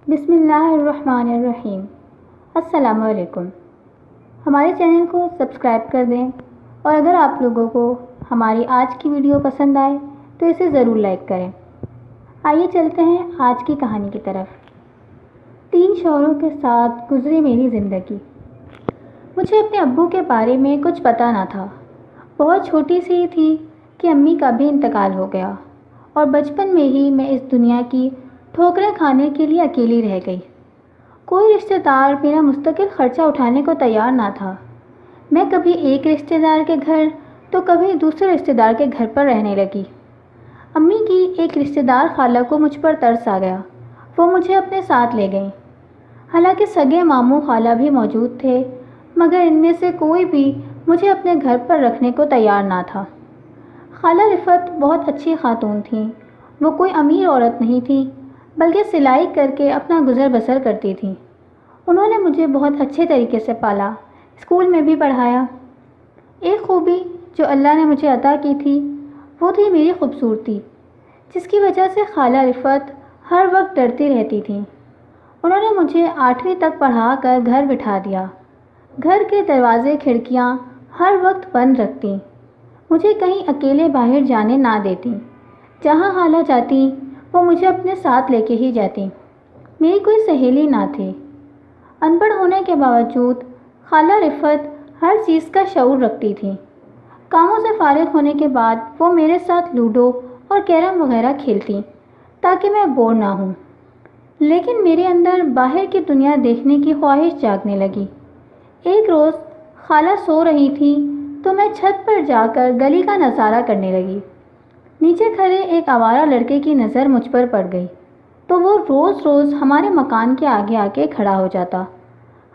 بسم اللہ الرحمن الرحیم۔ السلام علیکم۔ ہمارے چینل کو سبسکرائب کر دیں اور اگر آپ لوگوں کو ہماری آج کی ویڈیو پسند آئے تو اسے ضرور لائک کریں۔ آئیے چلتے ہیں آج کی کہانی کی طرف۔ 3 شوہروں کے ساتھ گزری میری زندگی۔ مجھے اپنے ابو کے بارے میں کچھ پتہ نہ تھا۔ بہت چھوٹی سی تھی کہ امی کا بھی انتقال ہو گیا اور بچپن میں ہی میں اس دنیا کی ٹھوکریں کھانے کے لیے اکیلی رہ گئی۔ کوئی رشتہ دار میرا مستقل خرچہ اٹھانے کو تیار نہ تھا۔ میں کبھی ایک رشتہ دار کے گھر تو کبھی دوسرے رشتہ دار کے گھر پر رہنے لگی۔ امی کی ایک رشتہ دار خالہ کو مجھ پر ترس آ گیا۔ وہ مجھے اپنے ساتھ لے گئیں۔ حالانکہ سگے ماموں خالہ بھی موجود تھے، مگر ان میں سے کوئی بھی مجھے اپنے گھر پر رکھنے کو تیار نہ تھا۔ خالہ رفت بہت اچھی خاتون تھیں۔ وہ کوئی امیر عورت نہیں تھی، بلکہ سلائی کر کے اپنا گزر بسر کرتی تھیں۔ انہوں نے مجھے بہت اچھے طریقے سے پالا، اسکول میں بھی پڑھایا۔ ایک خوبی جو اللہ نے مجھے عطا کی تھی وہ تھی میری خوبصورتی، جس کی وجہ سے خالہ رفت ہر وقت ڈرتی رہتی تھیں۔ انہوں نے مجھے 8ویں تک پڑھا کر گھر بٹھا دیا۔ گھر کے دروازے کھڑکیاں ہر وقت بند رکھتیں۔ مجھے کہیں اکیلے باہر جانے نہ دیتیں۔ جہاں خالہ جاتی وہ مجھے اپنے ساتھ لے کے ہی جاتی۔ میری کوئی سہیلی نہ تھی۔ ان پڑھ ہونے کے باوجود خالہ رفت ہر چیز کا شعور رکھتی تھی۔ کاموں سے فارغ ہونے کے بعد وہ میرے ساتھ لوڈو اور کیرم وغیرہ کھیلتی تاکہ میں بور نہ ہوں۔ لیکن میرے اندر باہر کی دنیا دیکھنے کی خواہش جاگنے لگی۔ ایک روز خالہ سو رہی تھی تو میں چھت پر جا کر گلی کا نظارہ کرنے لگی۔ نیچے کھڑے ایک آوارہ لڑکے کی نظر مجھ پر پڑ گئی تو وہ روز روز ہمارے مکان کے آگے آ کے کھڑا ہو جاتا۔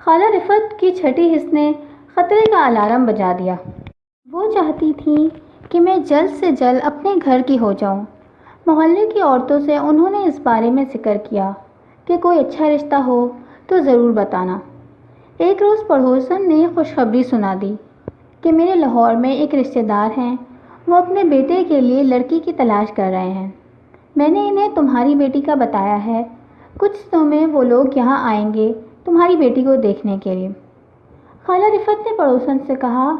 خالہ رفت کی چھٹی حس نے خطرے کا الارم بجا دیا۔ وہ چاہتی تھیں کہ میں جلد سے جلد اپنے گھر کی ہو جاؤں۔ محلے کی عورتوں سے انہوں نے اس بارے میں ذکر کیا کہ کوئی اچھا رشتہ ہو تو ضرور بتانا۔ ایک روز پڑوسن نے خوشخبری سنا دی کہ میرے لاہور میں ایک رشتہ دار ہیں، وہ اپنے بیٹے کے لیے لڑکی کی تلاش کر رہے ہیں۔ میں نے انہیں تمہاری بیٹی کا بتایا ہے، کچھ دنوں میں وہ لوگ یہاں آئیں گے تمہاری بیٹی کو دیکھنے کے لیے۔ خالہ رفت نے پڑوسن سے کہا،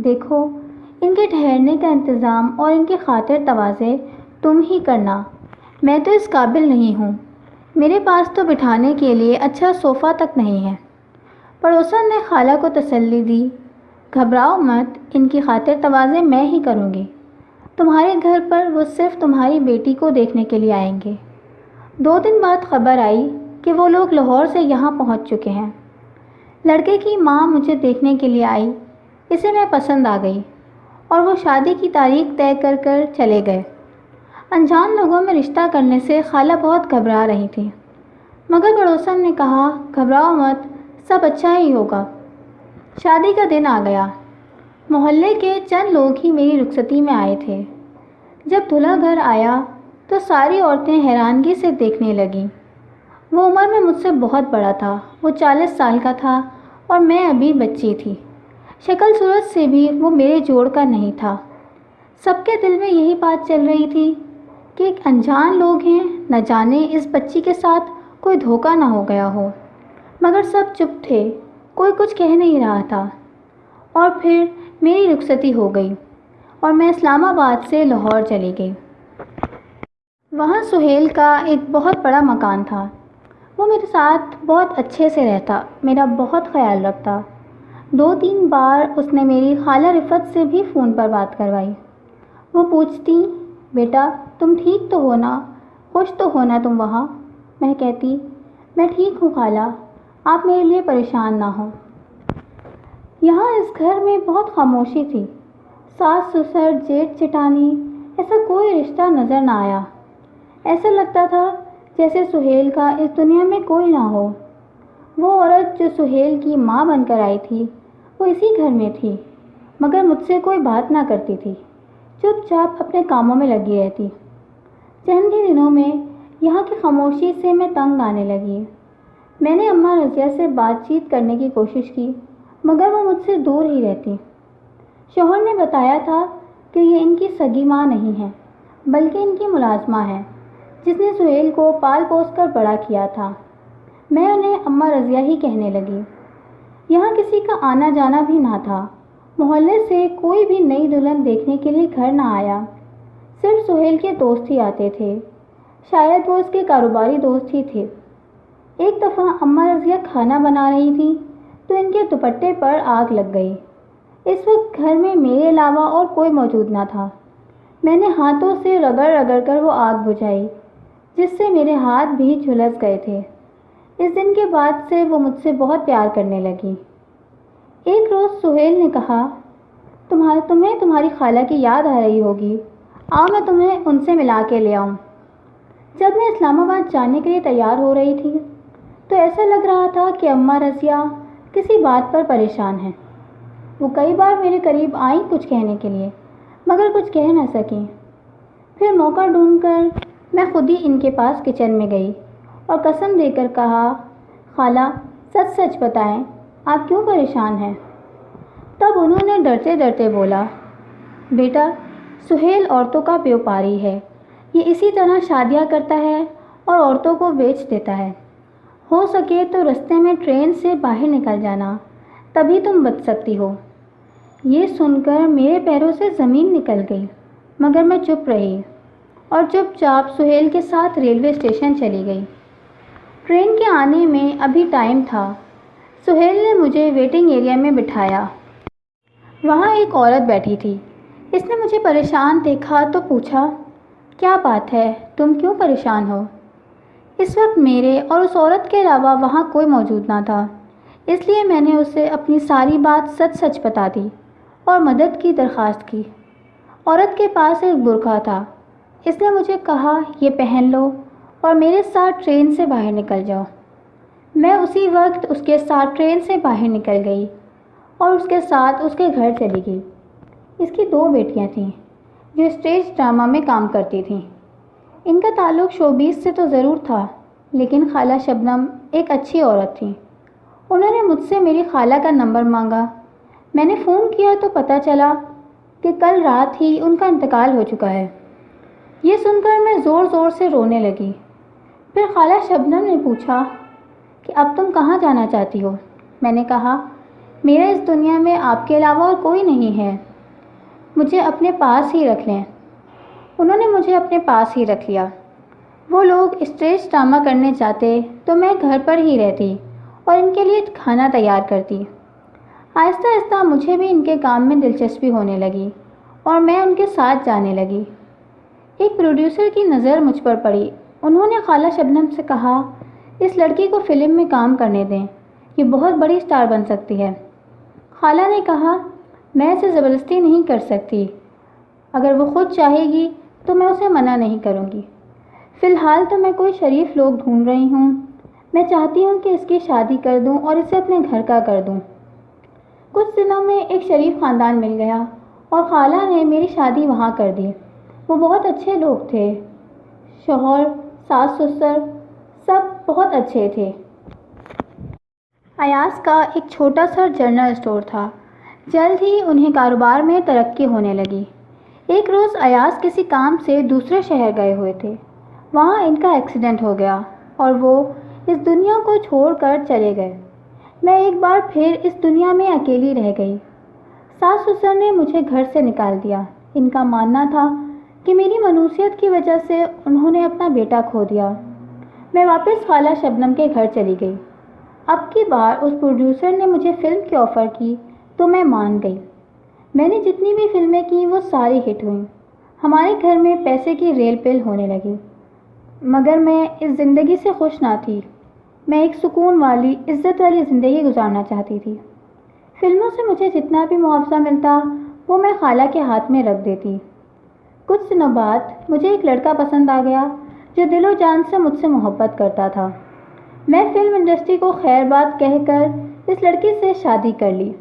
دیکھو ان کے ٹھہرنے کا انتظام اور ان کی خاطر تواضع تم ہی کرنا، میں تو اس قابل نہیں ہوں، میرے پاس تو بٹھانے کے لیے اچھا صوفہ تک نہیں ہے۔ پڑوسن نے خالہ کو تسلی دی، گھبراؤ مت، ان کی خاطر تواضع میں ہی کروں گی، تمہارے گھر پر وہ صرف تمہاری بیٹی کو دیکھنے کے لیے آئیں گے۔ 2 دن بعد خبر آئی کہ وہ لوگ لاہور سے یہاں پہنچ چکے ہیں۔ لڑکے کی ماں مجھے دیکھنے کے لیے آئی، اسے میں پسند آ گئی اور وہ شادی کی تاریخ طے کر کر چلے گئے۔ انجان لوگوں میں رشتہ کرنے سے خالہ بہت گھبرا رہی تھی، مگر پڑوسن نے کہا، گھبراؤ مت، سب اچھا ہی ہوگا۔ شادی کا دن آ گیا۔ محلے کے چند لوگ ہی میری رخصتی میں آئے تھے۔ جب دلہا گھر آیا تو ساری عورتیں حیرانگی سے دیکھنے لگیں۔ وہ عمر میں مجھ سے بہت بڑا تھا، وہ 40 سال کا تھا اور میں ابھی بچی تھی۔ شکل صورت سے بھی وہ میرے جوڑ کا نہیں تھا۔ سب کے دل میں یہی بات چل رہی تھی کہ ایک انجان لوگ ہیں، نہ جانے اس بچی کے ساتھ کوئی دھوکہ نہ ہو گیا ہو۔ مگر سب چپ تھے، کوئی کچھ کہہ نہیں رہا تھا۔ اور پھر میری رخصتی ہو گئی اور میں اسلام آباد سے لاہور چلی گئی۔ وہاں سہیل کا ایک بہت بڑا مکان تھا۔ وہ میرے ساتھ بہت اچھے سے رہتا، میرا بہت خیال رکھتا۔ 2-3 بار اس نے میری خالہ رفت سے بھی فون پر بات کروائی۔ وہ پوچھتی، بیٹا تم ٹھیک تو ہو نا، خوش تو ہو نا تم وہاں؟ میں کہتی، میں ٹھیک ہوں خالہ، آپ میرے لیے پریشان نہ ہوں۔ یہاں اس گھر میں بہت خاموشی تھی۔ ساس سسر جیٹھ جٹھانی ایسا کوئی رشتہ نظر نہ آیا۔ ایسا لگتا تھا جیسے سہیل کا اس دنیا میں کوئی نہ ہو۔ وہ عورت جو سہیل کی ماں بن کر آئی تھی وہ اسی گھر میں تھی، مگر مجھ سے کوئی بات نہ کرتی تھی، چپ چاپ اپنے کاموں میں لگی رہتی۔ چند ہی دنوں میں یہاں کی خاموشی سے میں تنگ آنے لگی۔ میں نے اماں رضیہ سے بات چیت کرنے کی کوشش کی، مگر وہ مجھ سے دور ہی رہتی۔ شوہر نے بتایا تھا کہ یہ ان کی سگی ماں نہیں ہے، بلکہ ان کی ملازمہ ہے، جس نے سہیل کو پال پوس کر بڑا کیا تھا۔ میں انہیں اماں رضیہ ہی کہنے لگی۔ یہاں کسی کا آنا جانا بھی نہ تھا۔ محلے سے کوئی بھی نئی دلہن دیکھنے کے لیے گھر نہ آیا، صرف سہیل کے دوست ہی آتے تھے، شاید وہ اس کے کاروباری دوست ہی تھے۔ ایک دفعہ اماں رضیہ کھانا بنا رہی تھیں تو ان کے دوپٹے پر آگ لگ گئی۔ اس وقت گھر میں میرے علاوہ اور کوئی موجود نہ تھا۔ میں نے ہاتھوں سے رگڑ رگڑ کر وہ آگ بجھائی، جس سے میرے ہاتھ بھی جھلس گئے تھے۔ اس دن کے بعد سے وہ مجھ سے بہت پیار کرنے لگی۔ ایک روز سہیل نے کہا، تمہیں تمہاری خالہ کی یاد آ رہی ہوگی، آؤ میں تمہیں ان سے ملا کے لے آؤں۔ جب میں اسلام آباد جانے کے لیے تیار ہو رہی تھی تو ایسا لگ رہا تھا کہ اماں رضیہ کسی بات پر پریشان ہیں۔ وہ کئی بار میرے قریب آئیں کچھ کہنے کے لیے، مگر کچھ کہہ نہ سکیں۔ پھر موقع ڈھونڈ کر میں خود ہی ان کے پاس کچن میں گئی اور قسم دے کر کہا، خالہ سچ سچ بتائیں آپ کیوں پریشان ہیں؟ تب انہوں نے ڈرتے ڈرتے بولا، بیٹا سہیل عورتوں کا بیوپاری ہے، یہ اسی طرح شادیاں کرتا ہے اور عورتوں کو بیچ دیتا ہے۔ ہو سکے تو رستے میں ٹرین سے باہر نکل جانا، تبھی تم بچ سکتی ہو۔ یہ سن کر میرے پیروں سے زمین نکل گئی، مگر میں چپ رہی اور چپ چاپ سہیل کے ساتھ ریلوے اسٹیشن چلی گئی۔ ٹرین کے آنے میں ابھی ٹائم تھا۔ سہیل نے مجھے ویٹنگ ایریا میں بٹھایا۔ وہاں ایک عورت بیٹھی تھی۔ اس نے مجھے پریشان دیکھا تو پوچھا، کیا بات ہے، تم کیوں پریشان ہو؟ اس وقت میرے اور اس عورت کے علاوہ وہاں کوئی موجود نہ تھا، اس لیے میں نے اسے اپنی ساری بات سچ سچ بتا دی اور مدد کی درخواست کی۔ عورت کے پاس ایک برقع تھا۔ اس نے مجھے کہا، یہ پہن لو اور میرے ساتھ ٹرین سے باہر نکل جاؤ۔ میں اسی وقت اس کے ساتھ ٹرین سے باہر نکل گئی اور اس کے ساتھ اس کے گھر چلی گئی۔ اس کی 2 بیٹیاں تھیں جو اسٹیج ڈرامہ میں کام کرتی تھیں۔ ان کا تعلق شوبیز سے تو ضرور تھا، لیکن خالہ شبنم ایک اچھی عورت تھی۔ انہوں نے مجھ سے میری خالہ کا نمبر مانگا۔ میں نے فون کیا تو پتہ چلا کہ کل رات ہی ان کا انتقال ہو چکا ہے۔ یہ سن کر میں زور زور سے رونے لگی۔ پھر خالہ شبنم نے پوچھا کہ اب تم کہاں جانا چاہتی ہو؟ میں نے کہا، میرا اس دنیا میں آپ کے علاوہ اور کوئی نہیں ہے، مجھے اپنے پاس ہی رکھ لیں۔ انہوں نے مجھے اپنے پاس ہی رکھ لیا۔ وہ لوگ اسٹیج ڈرامہ کرنے جاتے تو میں گھر پر ہی رہتی اور ان کے لیے کھانا تیار کرتی۔ آہستہ آہستہ مجھے بھی ان کے کام میں دلچسپی ہونے لگی اور میں ان کے ساتھ جانے لگی۔ ایک پروڈیوسر کی نظر مجھ پر پڑی۔ انہوں نے خالہ شبنم سے کہا، اس لڑکی کو فلم میں کام کرنے دیں، یہ بہت بڑی اسٹار بن سکتی ہے۔ خالہ نے کہا، میں اسے زبردستی نہیں کر سکتی، اگر وہ خود چاہے گی تو میں اسے منع نہیں کروں گی۔ فی الحال تو میں کوئی شریف لوگ ڈھونڈ رہی ہوں۔ میں چاہتی ہوں کہ اس کی شادی کر دوں اور اسے اپنے گھر کا کر دوں۔ کچھ دنوں میں ایک شریف خاندان مل گیا اور خالہ نے میری شادی وہاں کر دی۔ وہ بہت اچھے لوگ تھے، شوہر، ساس سسر سب بہت اچھے تھے۔ ایاز کا ایک چھوٹا سا جنرل اسٹور تھا۔ جلد ہی انہیں کاروبار میں ترقی ہونے لگی۔ ایک روز ایاز کسی کام سے دوسرے شہر گئے ہوئے تھے۔ وہاں ان کا ایکسیڈنٹ ہو گیا اور وہ اس دنیا کو چھوڑ کر چلے گئے۔ میں ایک بار پھر اس دنیا میں اکیلی رہ گئی۔ ساس سسر نے مجھے گھر سے نکال دیا۔ ان کا ماننا تھا کہ میری منحوسیت کی وجہ سے انہوں نے اپنا بیٹا کھو دیا۔ میں واپس خالہ شبنم کے گھر چلی گئی۔ اب کی بار اس پروڈیوسر نے مجھے فلم کی آفر کی تو میں مان گئی۔ میں نے جتنی بھی فلمیں کی وہ ساری ہٹ ہوئیں۔ ہمارے گھر میں پیسے کی ریل پیل ہونے لگی، مگر میں اس زندگی سے خوش نہ تھی۔ میں ایک سکون والی، عزت والی زندگی گزارنا چاہتی تھی۔ فلموں سے مجھے جتنا بھی معاوضہ ملتا وہ میں خالہ کے ہاتھ میں رکھ دیتی۔ کچھ دنوں بعد مجھے ایک لڑکا پسند آ گیا جو دل و جان سے مجھ سے محبت کرتا تھا۔ میں فلم انڈسٹری کو خیر بات کہہ کر اس لڑکی سے شادی کر لی۔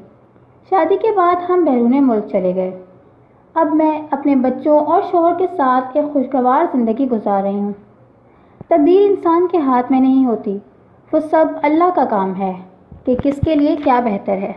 شادی کے بعد ہم بیرون ملک چلے گئے۔ اب میں اپنے بچوں اور شوہر کے ساتھ ایک خوشگوار زندگی گزار رہی ہوں۔ تقدیر انسان کے ہاتھ میں نہیں ہوتی، وہ سب اللہ کا کام ہے کہ کس کے لیے کیا بہتر ہے۔